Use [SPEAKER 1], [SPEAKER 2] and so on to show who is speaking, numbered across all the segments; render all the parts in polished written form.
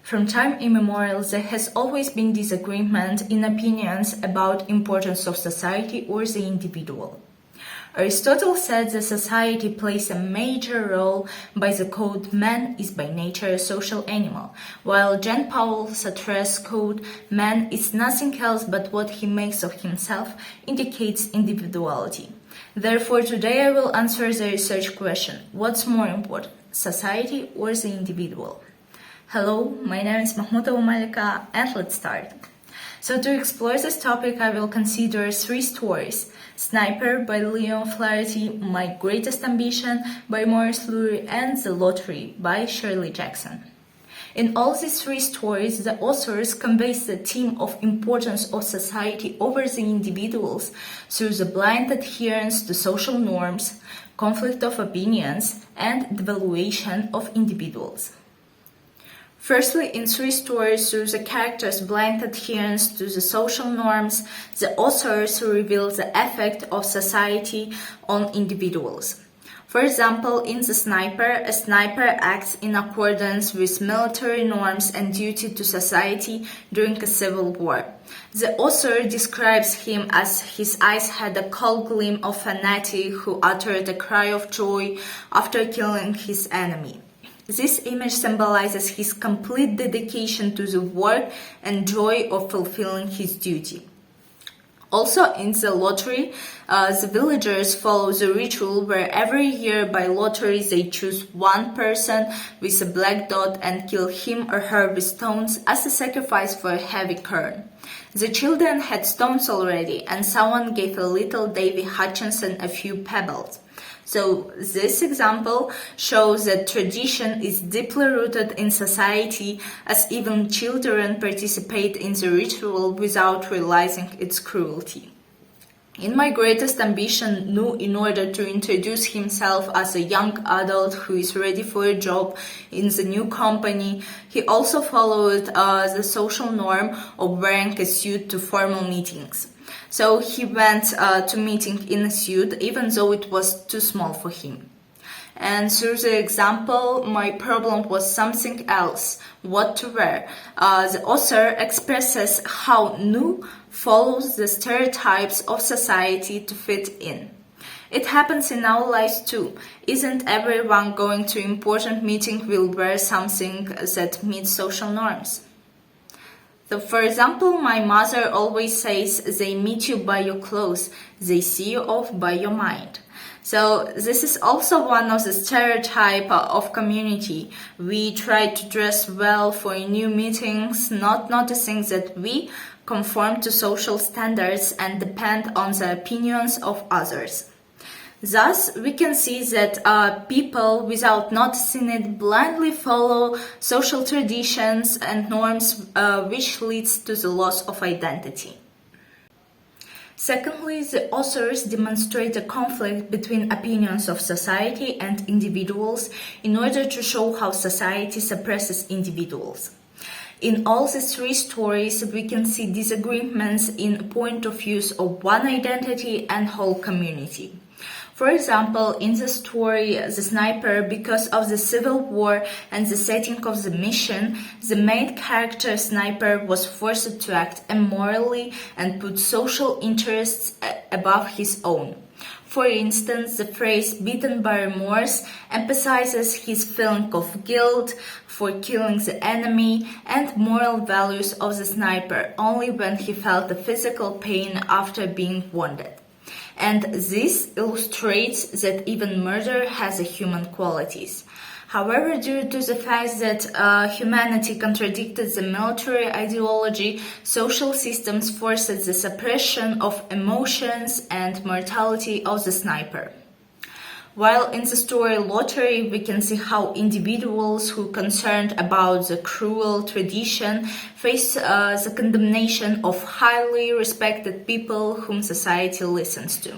[SPEAKER 1] From time immemorial, there has always been disagreement in opinions about importance of society or the individual. Aristotle said that society plays a major role by the quote, "Man is by nature a social animal," while Jean-Paul Sartre's quote, "Man is nothing else but what he makes of himself," indicates individuality. Therefore, today I will answer the research question, what's more important, society or the individual? Hello, my name is Makhmutova Malika, and let's start. So to explore this topic, I will consider three stories: Sniper by Leon Flaherty, My Greatest Ambition by Maurice Lurie, and The Lottery by Shirley Jackson. In all these three stories, the authors convey the theme of importance of society over the individuals through the blind adherence to social norms, conflict of opinions, and devaluation of individuals. Firstly, in three stories, through the characters' blind adherence to the social norms, the authors reveal the effect of society on individuals. For example, in The Sniper, a sniper acts in accordance with military norms and duty to society during a civil war. The author describes him as his eyes had a cold gleam of fanatic who uttered a cry of joy after killing his enemy. This image symbolizes his complete dedication to the work and joy of fulfilling his duty. Also, in The Lottery, the villagers follow the ritual where every year by lottery they choose one person with a black dot and kill him or her with stones as a sacrifice for a heavy cairn. The children had stones already, and someone gave a little Davy Hutchinson a few pebbles. So this example shows that tradition is deeply rooted in society, as even children participate in the ritual without realizing its cruelty. In My Greatest Ambition, Nu, in order to introduce himself as a young adult who is ready for a job in the new company, he also followed the social norm of wearing a suit to formal meetings. So he went to meeting in a suit even though it was too small for him. And through the example, my problem was something else, what to wear. The author expresses how Nu follows the stereotypes of society to fit in. It happens in our lives too. Isn't everyone going to important meeting will wear something that meets social norms? So, for example, my mother always says, they meet you by your clothes, they see you off by your mind. So this is also one of the stereotypes of community. We try to dress well for new meetings, not noticing that we conform to social standards and depend on the opinions of others. Thus, we can see that people, without noticing it, blindly follow social traditions and norms, which leads to the loss of identity. Secondly, the authors demonstrate a conflict between opinions of society and individuals in order to show how society suppresses individuals. In all the three stories, we can see disagreements in point of views of one identity and whole community. For example, in the story The Sniper, because of the civil war and the setting of the mission, the main character Sniper was forced to act immorally and put social interests above his own. For instance, the phrase "beaten by remorse" emphasizes his feeling of guilt for killing the enemy and moral values of the sniper only when he felt the physical pain after being wounded. And this illustrates that even murder has human qualities. However, due to the fact that humanity contradicted the military ideology, social systems forced the suppression of emotions and mortality of the sniper. While in the story Lottery, we can see how individuals who are concerned about the cruel tradition face the condemnation of highly respected people whom society listens to.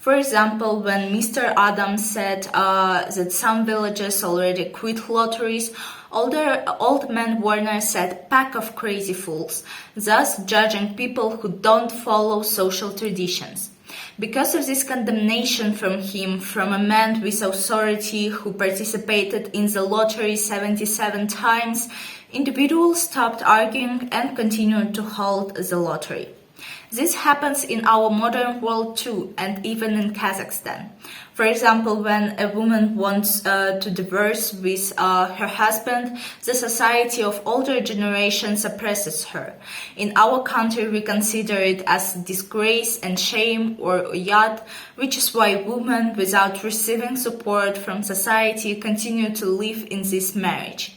[SPEAKER 1] For example, when Mr. Adams said that some villages already quit lotteries, old man Warner said, "Pack of crazy fools," thus judging people who don't follow social traditions. Because of this condemnation from him, from a man with authority who participated in the lottery 77 times, Individuals stopped arguing and continued to hold the lottery. This happens in our modern world too, and even in Kazakhstan. For example, when a woman wants to divorce with her husband, the society of older generation suppresses her. In our country, we consider it as disgrace and shame or yad, which is why women, without receiving support from society, continue to live in this marriage.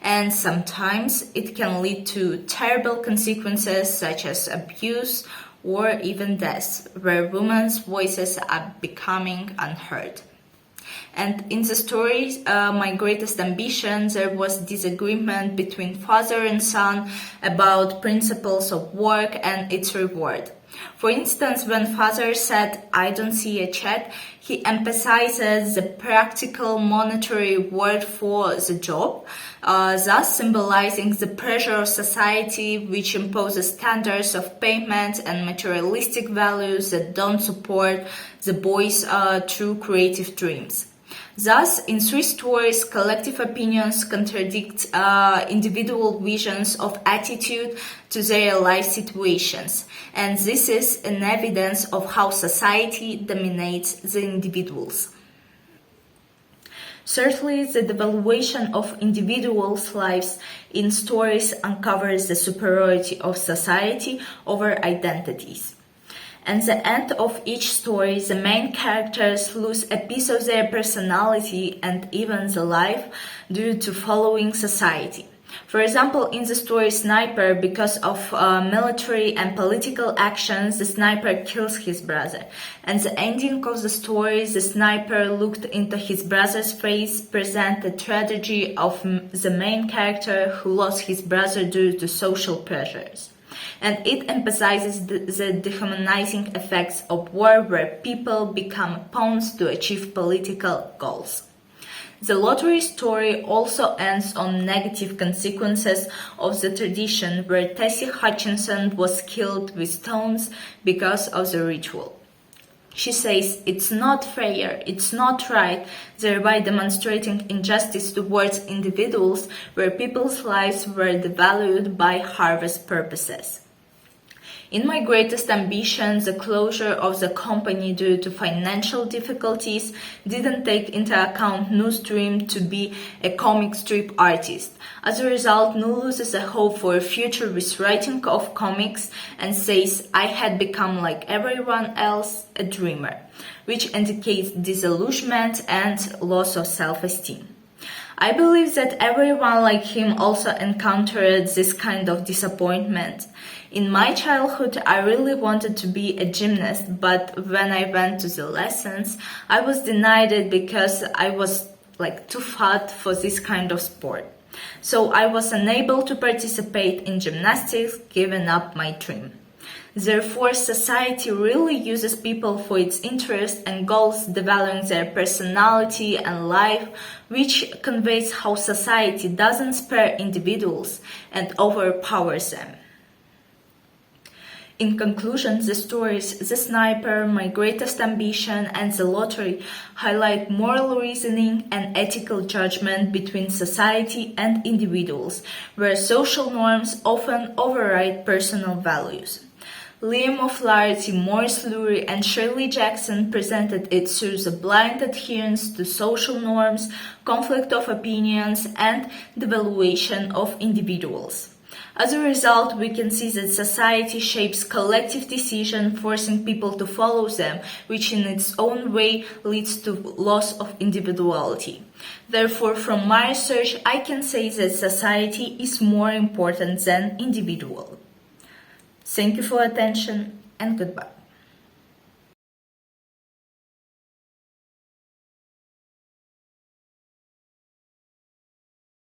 [SPEAKER 1] And sometimes it can lead to terrible consequences such as abuse or even death, where women's voices are becoming unheard. And in the story, My Greatest Ambition, there was disagreement between father and son about principles of work and its reward. For instance, when father said, "I don't see a check," he emphasizes the practical monetary reward for the job, thus symbolizing the pressure of society which imposes standards of payment and materialistic values that don't support the boy's true creative dreams. Thus, in three stories, collective opinions contradict individual visions of attitude to their life situations, and this is an evidence of how society dominates the individuals. Certainly, the devaluation of individuals' lives in stories uncovers the superiority of society over identities. At the end of each story, the main characters lose a piece of their personality and even the life due to following society. For example, in the story Sniper, because of military and political actions, the sniper kills his brother. And the ending of the story, the sniper looked into his brother's face, present the tragedy of the main character who lost his brother due to social pressures. And it emphasizes the dehumanizing effects of war, where people become pawns to achieve political goals. The lottery story also ends on negative consequences of the tradition, where Tessie Hutchinson was killed with stones because of the ritual. She says it's not fair, it's not right, thereby demonstrating injustice towards individuals where people's lives were devalued by harvest purposes. In My Greatest Ambition, the closure of the company due to financial difficulties didn't take into account Nu's dream to be a comic strip artist. As a result, Nu loses a hope for a future with writing of comics and says, "I had become like everyone else, a dreamer," which indicates disillusionment and loss of self-esteem. I believe that everyone like him also encountered this kind of disappointment. In my childhood, I really wanted to be a gymnast, but when I went to the lessons, I was denied it because I was too fat for this kind of sport. So I was unable to participate in gymnastics, giving up my dream. Therefore, society really uses people for its interests and goals, devaluing their personality and life, which conveys how society doesn't spare individuals and overpowers them. In conclusion, the stories The Sniper, My Greatest Ambition, and The Lottery highlight moral reasoning and ethical judgment between society and individuals, where social norms often override personal values. Liam O'Flaherty, Maurice Lurie, and Shirley Jackson presented it through the blind adherence to social norms, conflict of opinions, and devaluation of individuals. As a result, we can see that society shapes collective decision, forcing people to follow them, which in its own way leads to loss of individuality. Therefore, from my research, I can say that society is more important than individual. Thank you for attention and goodbye.